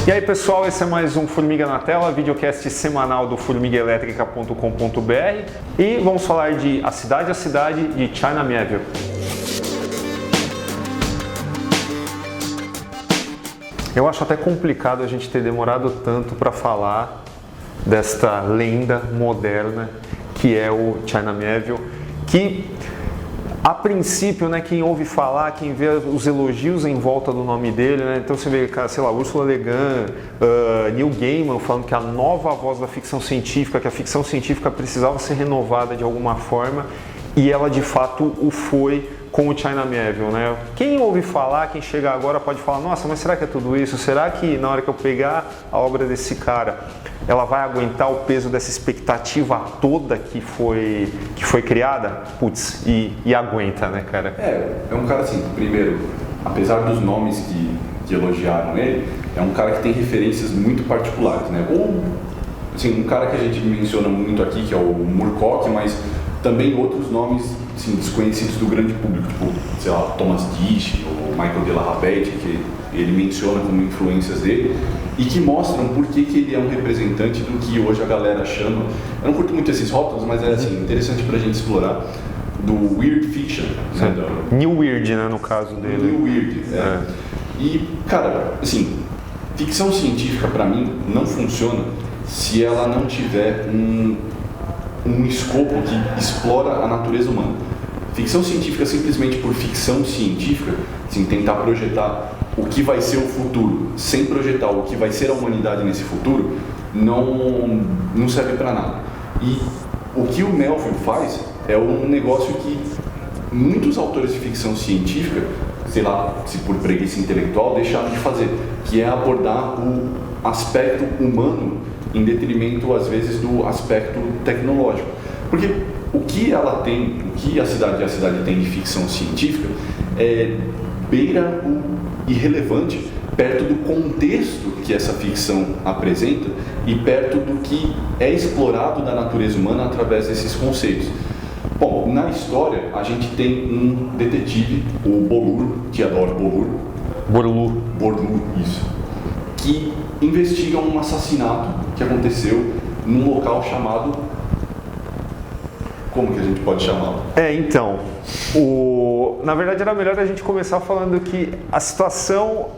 E aí pessoal, esse é mais um Formiga na Tela, videocast semanal do formigaelétrica.com.br e vamos falar de A Cidade de China Miéville. Eu acho até complicado a gente ter demorado tanto para falar desta lenda moderna que é o China Miéville, que a princípio, né, quem ouve falar, quem vê os elogios em volta do nome dele, né, então você vê, sei lá, Ursula Le Guin, Neil Gaiman falando que a nova voz da ficção científica, que a ficção científica precisava ser renovada de alguma forma, e ela de fato o foi com o China Miéville, né? Quem ouve falar, quem chega agora pode falar, nossa, mas será que é tudo isso? Será que na hora que eu pegar a obra desse cara, ela vai aguentar o peso dessa expectativa toda que foi criada? Putz, e aguenta, né, cara? É um cara assim, primeiro, apesar dos nomes que elogiaram ele, é um cara que tem referências muito particulares, né? Ou, assim, um cara que a gente menciona muito aqui, que é o Moorcock, mas também outros nomes assim, desconhecidos do grande público, tipo, sei lá, Thomas Disch ou Michael de la Rabette, que ele menciona como influências dele e que mostram por que ele é um representante do que hoje a galera chama, eu não curto muito esses rótulos, mas é assim, interessante pra gente explorar, do Weird Fiction, né? New Weird, né, no caso dele. New Weird, E, cara, assim, ficção científica pra mim não funciona se ela não tiver um escopo que explora a natureza humana. Ficção científica simplesmente por ficção científica, assim, tentar projetar o que vai ser o futuro, sem projetar o que vai ser a humanidade nesse futuro, não serve para nada. E o que o Melville faz é um negócio que muitos autores de ficção científica, sei lá, se por preguiça intelectual, deixaram de fazer, que é abordar o aspecto humano em detrimento, às vezes, do aspecto tecnológico. Porque o que ela tem, o que a cidade tem de ficção científica beira o irrelevante perto do contexto que essa ficção apresenta e perto do que é explorado da natureza humana através desses conceitos. Bom, na história, a gente tem um detetive, o Borlu, Theodore Borlu, isso, que investiga um assassinato que aconteceu num local chamado... Como que a gente pode chamá-lo? Então, na verdade era melhor a gente começar falando que a situação...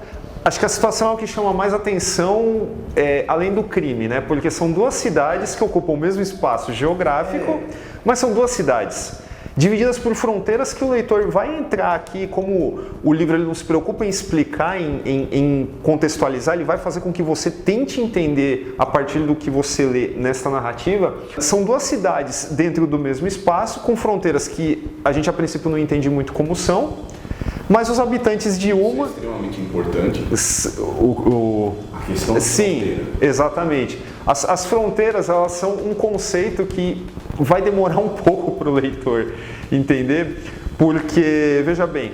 Acho que a situação é o que chama mais atenção, além do crime, né? Porque são duas cidades que ocupam o mesmo espaço geográfico, mas são duas cidades divididas por fronteiras que o leitor vai entrar aqui, como o livro ele não se preocupa em explicar, em contextualizar, ele vai fazer com que você tente entender a partir do que você lê nesta narrativa. São duas cidades dentro do mesmo espaço, com fronteiras que a gente a princípio não entende muito como são, mas os habitantes de uma... Isso é extremamente importante. A questão da fronteira. Exatamente. As fronteiras, elas são um conceito que vai demorar um pouco para o leitor entender, porque, veja bem,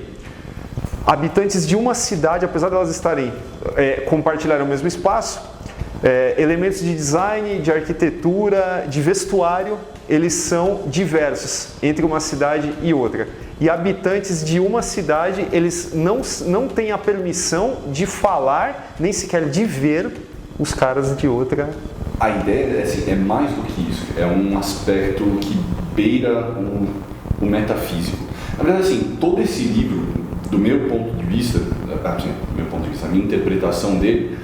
habitantes de uma cidade, apesar de elas estarem compartilharem o mesmo espaço, elementos de design, de arquitetura, de vestuário, eles são diversos entre uma cidade e outra. E habitantes de uma cidade, eles não têm a permissão de falar, nem sequer de ver os caras de outra. A ideia é mais do que isso, é um aspecto que beira o metafísico. Na verdade, assim, todo esse livro, do meu ponto de vista, a minha interpretação dele,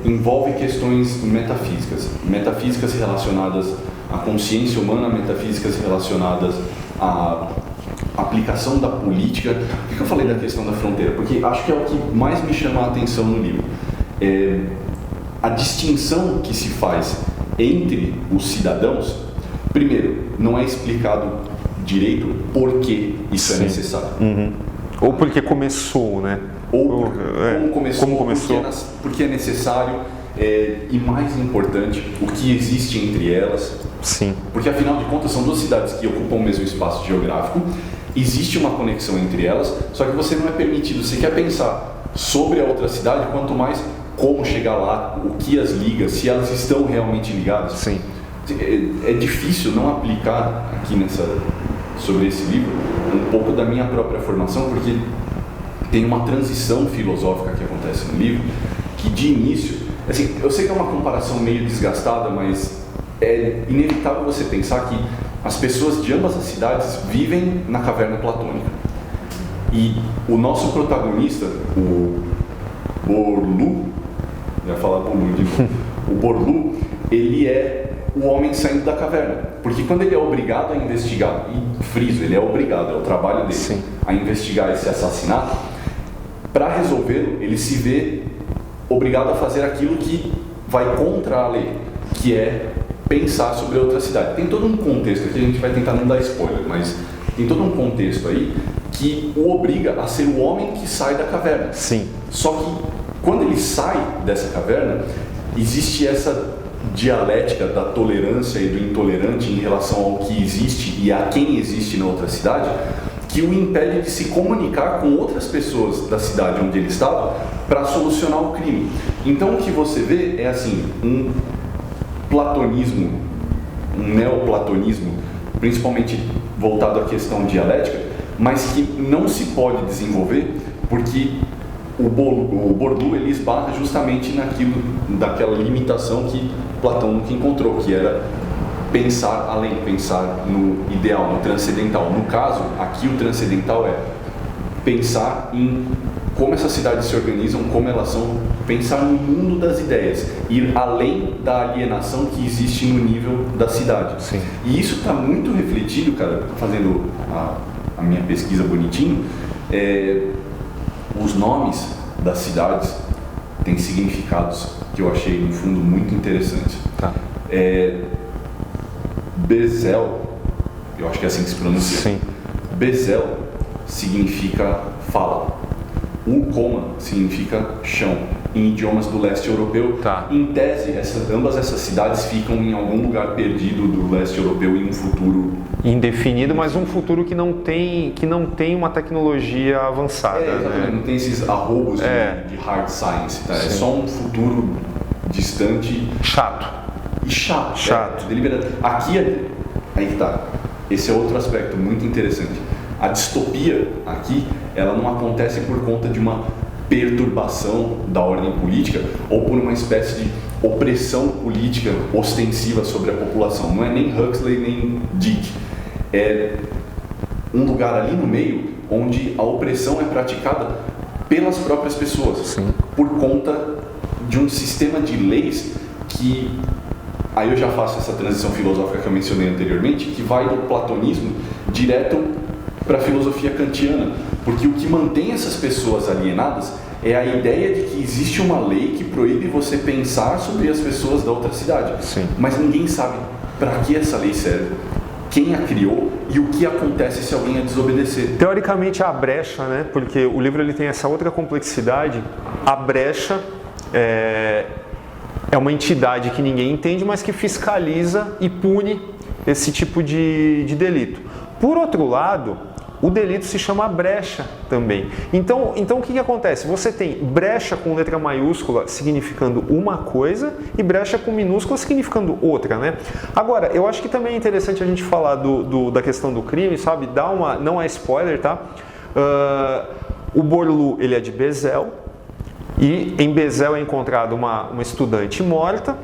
envolve questões metafísicas relacionadas à consciência humana, metafísicas relacionadas à aplicação da política. Por que eu falei da questão da fronteira? Porque acho que é o que mais me chama a atenção no livro. A distinção que se faz entre os cidadãos, primeiro, não é explicado direito por que isso é necessário. Uhum. Ou porque começou, né? Ou como começou. Porque é necessário, e mais importante, o que existe entre elas. Sim. Porque afinal de contas são duas cidades que ocupam o mesmo espaço geográfico, existe uma conexão entre elas, só que você não é permitido, você quer pensar sobre a outra cidade, quanto mais como chegar lá, o que as liga, se elas estão realmente ligadas. Sim. É difícil não aplicar aqui sobre esse livro um pouco da minha própria formação, porque tem uma transição filosófica que acontece no livro que de início, assim, eu sei que é uma comparação meio desgastada, mas é inevitável você pensar que as pessoas de ambas as cidades vivem na caverna platônica. E o nosso protagonista, o Borlu, eu ia falar Borlu de novo, o Borlu, ele é o homem saindo da caverna. Porque quando ele é obrigado a investigar, e friso, ele é obrigado, é o trabalho dele, sim, a investigar esse assassinato, para resolvê-lo, ele se vê obrigado a fazer aquilo que vai contra a lei, que é pensar sobre outra cidade. Tem todo um contexto aqui, a gente vai tentar não dar spoiler, mas tem todo um contexto aí que o obriga a ser o homem que sai da caverna. Sim. Só que quando ele sai dessa caverna, existe essa dialética da tolerância e do intolerante em relação ao que existe e a quem existe na outra cidade, que o impede de se comunicar com outras pessoas da cidade onde ele estava para solucionar o crime. Então o que você vê é assim, um platonismo, um neoplatonismo, principalmente voltado à questão dialética, mas que não se pode desenvolver porque o Borlu ele esbarra justamente daquela limitação que Platão nunca encontrou, que era pensar além, pensar no ideal, no transcendental. No caso, aqui o transcendental é pensar em como essas cidades se organizam, como elas são, pensar no mundo das ideias, ir além da alienação que existe no nível da cidade. Sim. E isso está muito refletido, cara, fazendo a minha pesquisa bonitinho, os nomes das cidades têm significados que eu achei, no fundo, muito interessantes. Tá. Bezel, eu acho que é assim que se pronuncia. Sim. Bezel significa fala. Ulcoma significa chão, em idiomas do leste europeu. Tá. Em tese, ambas essas cidades ficam em algum lugar perdido do leste europeu em um futuro indefinido, mas um futuro que não tem uma tecnologia avançada. Exatamente, né? Não tem esses arroubos de hard science, tá? É só um futuro distante. Chato. E chato. Deliberado. Aqui, aí que tá. Esse é outro aspecto muito interessante. A distopia aqui, ela não acontece por conta de uma perturbação da ordem política ou por uma espécie de opressão política ostensiva sobre a população. Não é nem Huxley nem Dick. É um lugar ali no meio onde a opressão é praticada pelas próprias pessoas. Sim. Por conta de um sistema de leis que, aí eu já faço essa transição filosófica que eu mencionei anteriormente, que vai do platonismo direto para a filosofia kantiana, porque o que mantém essas pessoas alienadas é a ideia de que existe uma lei que proíbe você pensar sobre as pessoas da outra cidade. Sim. Mas ninguém sabe para que essa lei serve, quem a criou e o que acontece se alguém a desobedecer. Teoricamente a brecha, né? Porque o livro ele tem essa outra complexidade. A brecha é uma entidade que ninguém entende, mas que fiscaliza e pune esse tipo de delito. Por outro lado, o delito se chama brecha também. Então o que acontece? Você tem brecha com letra maiúscula significando uma coisa e brecha com minúscula significando outra, né? Agora, eu acho que também é interessante a gente falar da questão do crime, sabe? Não é spoiler, tá? O Borlu, ele é de Bezel e em Bezel é encontrada uma estudante morta,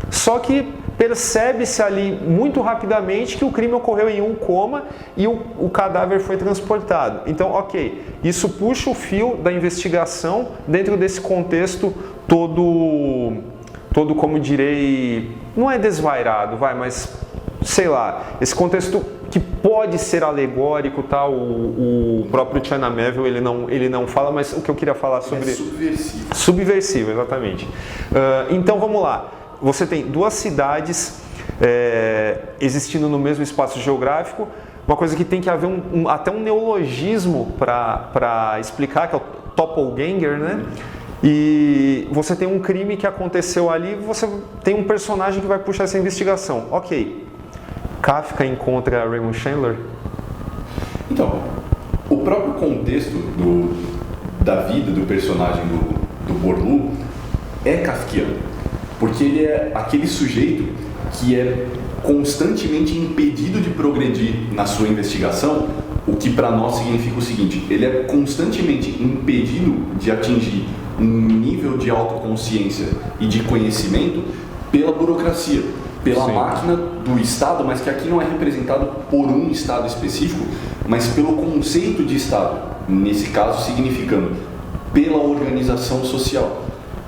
só que percebe-se ali muito rapidamente que o crime ocorreu em Ulcoma e o cadáver foi transportado. Então, ok, isso puxa o fio da investigação dentro desse contexto todo como direi, não é desvairado, mas sei lá, esse contexto que pode ser alegórico, tá? O próprio China Miéville ele não fala, mas o que eu queria falar sobre... É subversivo. Subversivo, exatamente. Então, vamos lá. Você tem duas cidades existindo no mesmo espaço geográfico, uma coisa que tem que haver até um neologismo para explicar, que é o doppelganger, né? E você tem um crime que aconteceu ali, você tem um personagem que vai puxar essa investigação. Ok, Kafka encontra Raymond Chandler? Então, o próprio contexto da vida do personagem do Borlu é kafkiano. Porque ele é aquele sujeito que é constantemente impedido de progredir na sua investigação o que para nós significa o seguinte: ele é constantemente impedido de atingir um nível de autoconsciência e de conhecimento pela burocracia, pela Sim. máquina do Estado, mas que aqui não é representado por um Estado específico, mas pelo conceito de Estado, nesse caso significando pela organização social.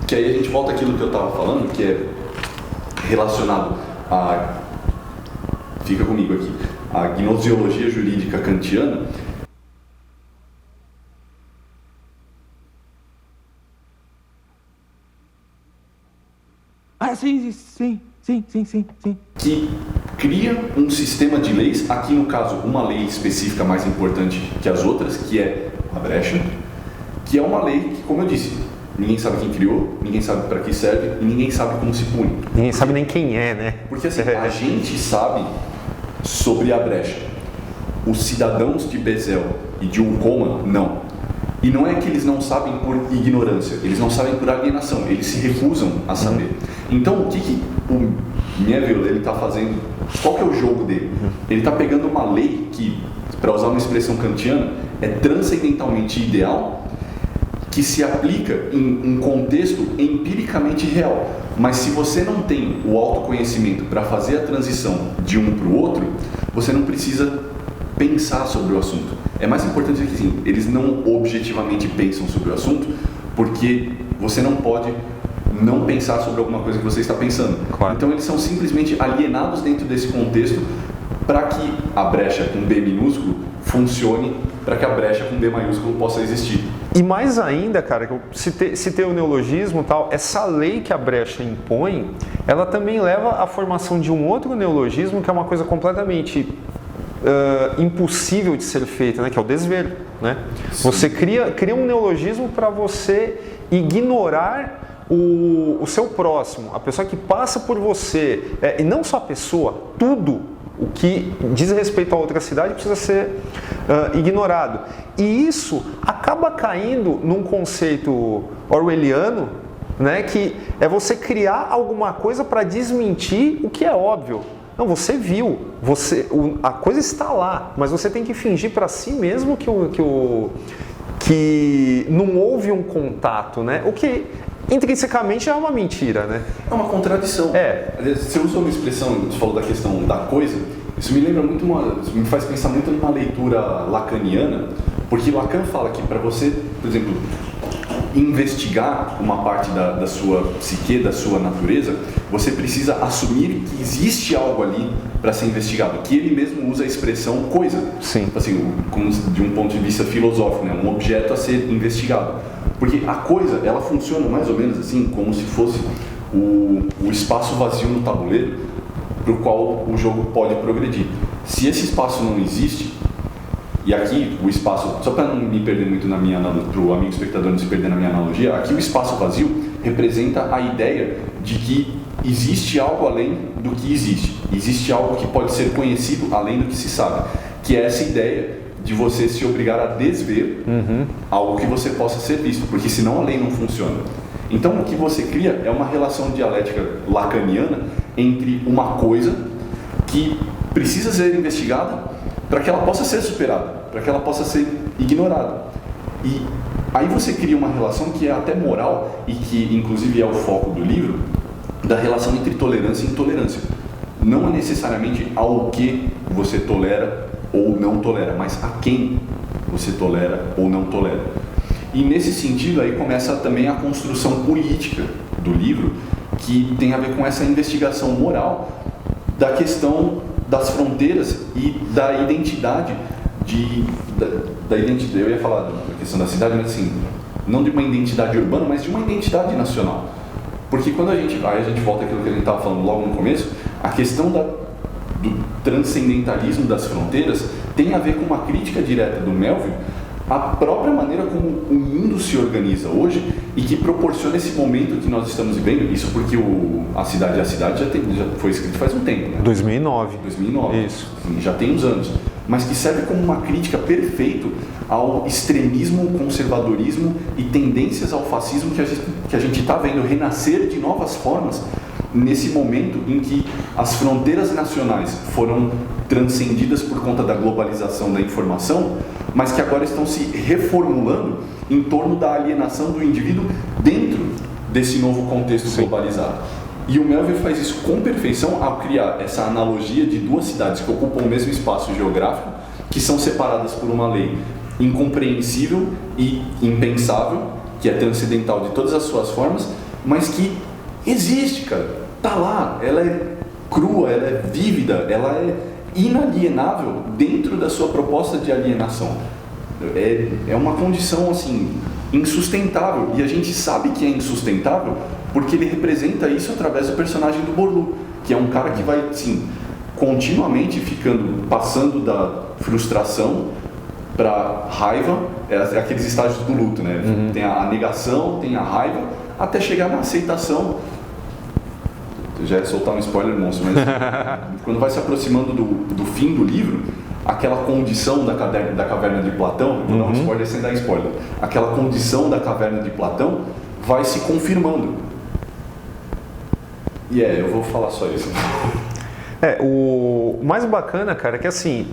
Que aí a gente volta àquilo que eu estava falando, que é relacionado a, fica comigo aqui, a gnosiologia jurídica kantiana. Ah, sim. Que cria um sistema de leis, aqui no caso uma lei específica mais importante que as outras, que é a brecha, que é uma lei que, como eu disse, ninguém sabe quem criou, ninguém sabe para que serve e ninguém sabe como se pune. Ninguém sabe nem quem é, né? Porque assim, a gente sabe sobre a brecha. Os cidadãos de Bezel e de Ulcoma, não. E não é que eles não sabem por ignorância, eles não sabem por alienação, eles se recusam a saber. Então, o que o Neville ele está fazendo? Qual que é o jogo dele? Ele está pegando uma lei que, para usar uma expressão kantiana, é transcendentalmente ideal, que se aplica em um contexto empiricamente real. Mas se você não tem o autoconhecimento para fazer a transição de um para o outro, você não precisa pensar sobre o assunto. É mais importante que sim, eles não objetivamente pensam sobre o assunto, porque você não pode não pensar sobre alguma coisa que você está pensando. Claro. Então eles são simplesmente alienados dentro desse contexto para que a brecha com B minúsculo funcione, para que a brecha com B maiúsculo possa existir. E mais ainda, cara, que eu citei o neologismo e tal, essa lei que a brecha impõe, ela também leva à formação de um outro neologismo que é uma coisa completamente impossível de ser feita, né? Que é o desver, né? Você cria um neologismo para você ignorar o seu próximo, a pessoa que passa por você, e não só a pessoa, tudo o que diz respeito a outra cidade precisa ser ignorado. E isso acaba caindo num conceito orwelliano, né, que é você criar alguma coisa para desmentir o que é óbvio. Não, você viu, a coisa está lá, mas você tem que fingir para si mesmo que não houve um contato, né? O que intrinsecamente é uma mentira, né? É uma contradição. Você usou uma expressão, você falou da questão da coisa, isso me lembra muito, isso me faz pensar muito numa leitura lacaniana, porque Lacan fala que para você, por exemplo, investigar uma parte da sua psique, da sua natureza, você precisa assumir que existe algo ali para ser investigado, que ele mesmo usa a expressão coisa. Sim. Assim, de um ponto de vista filosófico, né? Um objeto a ser investigado. Porque a coisa, ela funciona mais ou menos assim, como se fosse o espaço vazio no tabuleiro para o qual o jogo pode progredir. Se esse espaço não existe, e aqui o espaço, só para não me perder muito na minha analogia, para o amigo espectador não se perder na minha analogia, aqui o espaço vazio representa a ideia de que existe algo além do que existe. Existe algo que pode ser conhecido além do que se sabe. Que é essa ideia de você se obrigar a desver algo que você possa ser visto, porque senão a lei não funciona. Então o que você cria é uma relação dialética lacaniana entre uma coisa que precisa ser investigada para que ela possa ser superada, para que ela possa ser ignorada. E aí você cria uma relação que é até moral e que inclusive é o foco do livro, da relação entre tolerância e intolerância. Não é necessariamente ao que você tolera ou não tolera, mas a quem você tolera ou não tolera. E nesse sentido aí começa também a construção política do livro, que tem a ver com essa investigação moral da questão das fronteiras e da identidade da identidade, eu ia falar da questão da cidade, mas assim, não de uma identidade urbana, mas de uma identidade nacional. Porque quando a gente volta àquilo que a gente estava falando logo no começo, a questão do transcendentalismo das fronteiras tem a ver com uma crítica direta do Melville à própria maneira como o mundo se organiza hoje e que proporciona esse momento que nós estamos vivendo. Isso porque A Cidade já foi escrito faz um tempo, né? 2009. 2009. Isso. Assim, já tem uns anos. mas que serve como uma crítica perfeita ao extremismo, conservadorismo e tendências ao fascismo que a gente está vendo renascer de novas formas nesse momento em que as fronteiras nacionais foram transcendidas por conta da globalização da informação, mas que agora estão se reformulando em torno da alienação do indivíduo dentro desse novo contexto globalizado. E o Melville faz isso com perfeição ao criar essa analogia de duas cidades que ocupam o mesmo espaço geográfico, que são separadas por uma lei incompreensível e impensável, que é transcendental de todas as suas formas, mas que existe, cara. Tá lá, ela é crua, ela é vívida, ela é inalienável dentro da sua proposta de alienação. É uma condição, assim, insustentável. E a gente sabe que é insustentável porque ele representa isso através do personagem do Borlu, que é um cara que vai, assim, continuamente passando da frustração para raiva, aqueles estágios do luto, né? Tem a negação, tem a raiva, até chegar na aceitação. Já ia soltar um spoiler monstro, mas quando vai se aproximando do fim do livro, aquela condição da caverna de Platão, vou dar um spoiler sem dar spoiler, aquela condição da caverna de Platão vai se confirmando. E eu vou falar só isso. O mais bacana, cara, é que assim,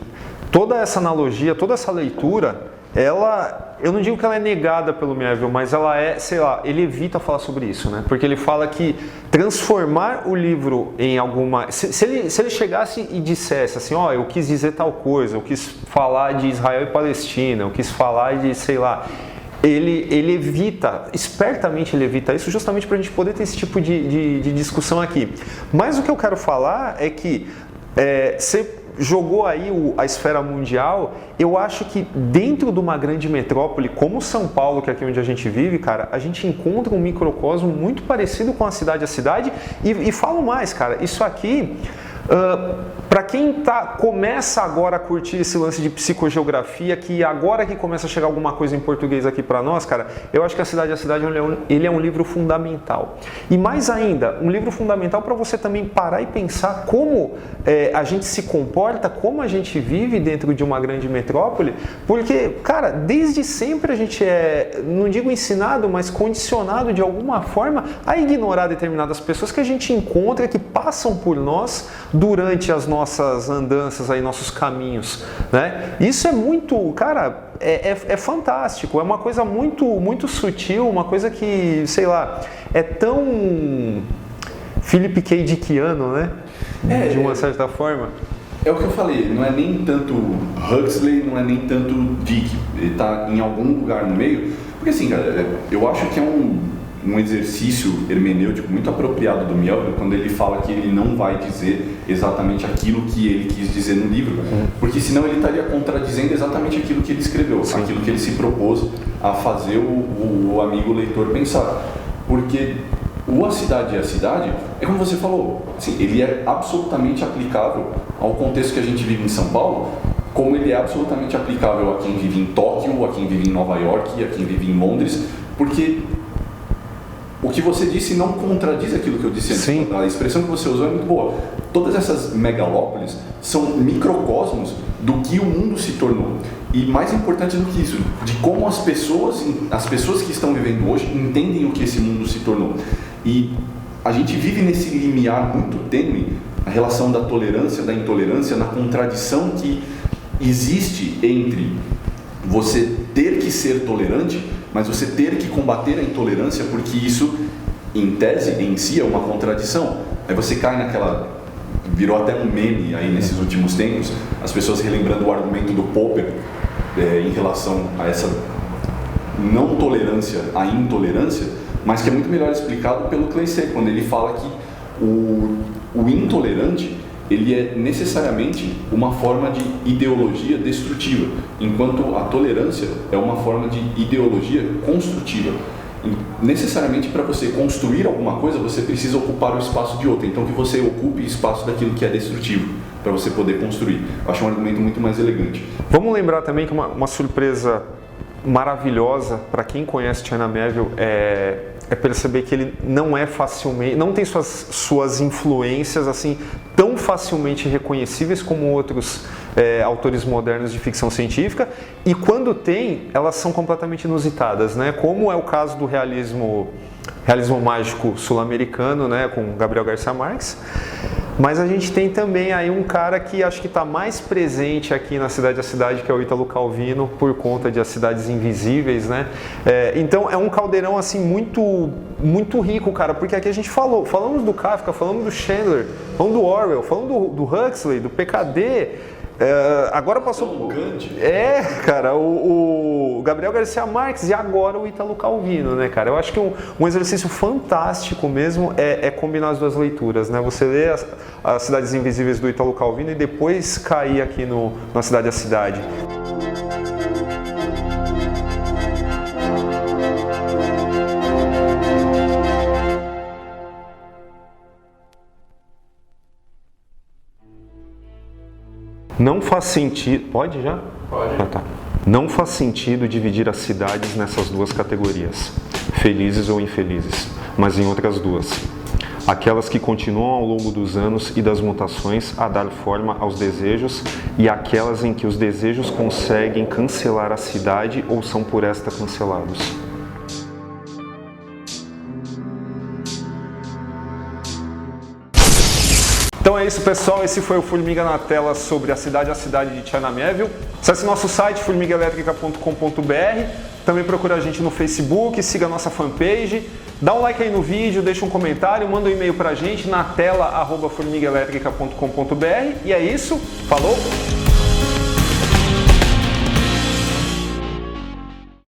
toda essa analogia, toda essa leitura, eu não digo que ela é negada pelo Melville, mas ela é, sei lá, ele evita falar sobre isso, né? Porque ele fala que transformar o livro em alguma... Se ele chegasse e dissesse assim, eu quis dizer tal coisa, eu quis falar de Israel e Palestina, eu quis falar de, sei lá... Ele evita, espertamente ele evita isso justamente para a gente poder ter esse tipo de discussão aqui. Mas o que eu quero falar é que você jogou aí a esfera mundial, eu acho que dentro de uma grande metrópole como São Paulo, que é aqui onde a gente vive, cara, a gente encontra um microcosmo muito parecido com a cidade e falo mais, cara, isso aqui... para quem começa agora a curtir esse lance de psicogeografia, que agora que começa a chegar alguma coisa em português aqui para nós, cara, eu acho que a Cidade ele é um livro fundamental. E mais ainda, um livro fundamental para você também parar e pensar como a gente se comporta, como a gente vive dentro de uma grande metrópole, porque, cara, desde sempre a gente não digo ensinado, mas condicionado de alguma forma a ignorar determinadas pessoas que a gente encontra, que passam por nós durante as nossas andanças aí, nossos caminhos, né? Isso é muito, cara, é fantástico, é uma coisa muito, muito sutil, uma coisa que, sei lá, é tão Philip K. Dickiano, né? De uma certa forma. É o que eu falei, não é nem tanto Huxley, não é nem tanto Dick, ele está em algum lugar no meio, porque assim, cara, eu acho que é um exercício hermenêutico muito apropriado do Melville quando ele fala que ele não vai dizer exatamente aquilo que ele quis dizer no livro, porque senão ele estaria contradizendo exatamente aquilo que ele escreveu, aquilo que ele se propôs a fazer o amigo leitor pensar, porque A Cidade e a Cidade é como você falou, assim, ele é absolutamente aplicável ao contexto que a gente vive em São Paulo, como ele é absolutamente aplicável a quem vive em Tóquio, a quem vive em Nova York, a quem vive em Londres, porque o que você disse não contradiz aquilo que eu disse antes. Sim. A expressão que você usou é muito boa. Todas essas megalópolis são microcosmos do que o mundo se tornou. E mais importante do que isso, de como as pessoas que estão vivendo hoje entendem o que esse mundo se tornou. E a gente vive nesse limiar muito tênue, a relação da tolerância, da intolerância, na contradição que existe entre você ter que ser tolerante, mas você ter que combater a intolerância, porque isso, em tese, em si, é uma contradição. Aí você cai naquela... Virou até um meme aí nesses últimos tempos, as pessoas relembrando o argumento do Popper em relação a essa não tolerância à intolerância, mas que é muito melhor explicado pelo Kleist, quando ele fala que o intolerante ele é necessariamente uma forma de ideologia destrutiva, enquanto a tolerância é uma forma de ideologia construtiva. E, necessariamente, para você construir alguma coisa, você precisa ocupar o espaço de outra. Então, que você ocupe o espaço daquilo que é destrutivo, para você poder construir. Eu acho um argumento muito mais elegante. Vamos lembrar também que uma surpresa maravilhosa para quem conhece China Melville é perceber que ele não tem suas influências assim tão facilmente reconhecíveis como outros autores modernos de ficção científica, e quando tem, elas são completamente inusitadas, né? Como é o caso do realismo mágico sul-americano, né? Com Gabriel Garcia Marques. Mas a gente tem também aí um cara que acho que está mais presente aqui na Cidade a Cidade, que é o Ítalo Calvino, por conta de As Cidades Invisíveis, né? Então é um caldeirão assim muito rico, cara, porque aqui a gente falamos do Kafka, falamos do Chandler, falamos do Orwell, falamos do Huxley, do PKD. Agora passou o Gandhi. Cara, o Gabriel Garcia Marques e agora o Ítalo Calvino, né, cara? Eu acho que um exercício fantástico mesmo é combinar as duas leituras, né? Você lê as Cidades Invisíveis do Ítalo Calvino e depois cair aqui na Cidade a Cidade. Não faz sentido... Pode já? Pode. Tá. Não faz sentido dividir as cidades nessas duas categorias, felizes ou infelizes, mas em outras duas. Aquelas que continuam ao longo dos anos e das mutações a dar forma aos desejos e aquelas em que os desejos conseguem cancelar a cidade ou são por esta cancelados. Então é isso, pessoal, esse foi o Formiga na Tela sobre a Cidade de China Miéville. Acesse nosso site formigaelétrica.com.br, também procura a gente no Facebook, siga a nossa fanpage, dá um like aí no vídeo, deixa um comentário, manda um e-mail pra gente na tela@formigaelétrica.com.br. E é isso, falou!